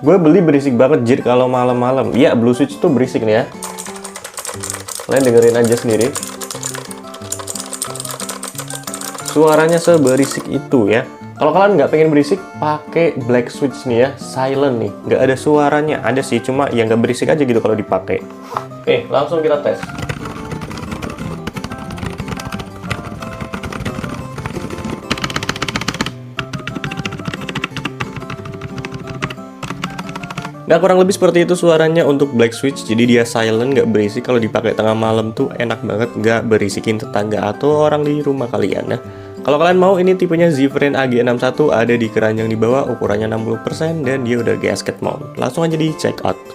Gue beli berisik banget jir kalau malam-malam. Iya, Blue Switch tuh berisik nih ya. Kalian dengerin aja sendiri. Suaranya seberisik itu ya. Kalau kalian nggak pengen berisik, pakai Black Switch nih ya, silent nih. Nggak ada suaranya, ada sih, cuma ya nggak berisik aja gitu kalau dipakai. Oke, langsung kita tes. Nah, kurang lebih seperti itu suaranya untuk Black Switch. Jadi dia silent, nggak berisik. Kalau dipakai tengah malam tuh enak banget, nggak berisikin tetangga atau orang di rumah kalian ya. Kalau kalian mau, ini tipenya Zfriend AG61, ada di keranjang di bawah, ukurannya 60% dan dia udah gasket mount. Langsung aja di check out.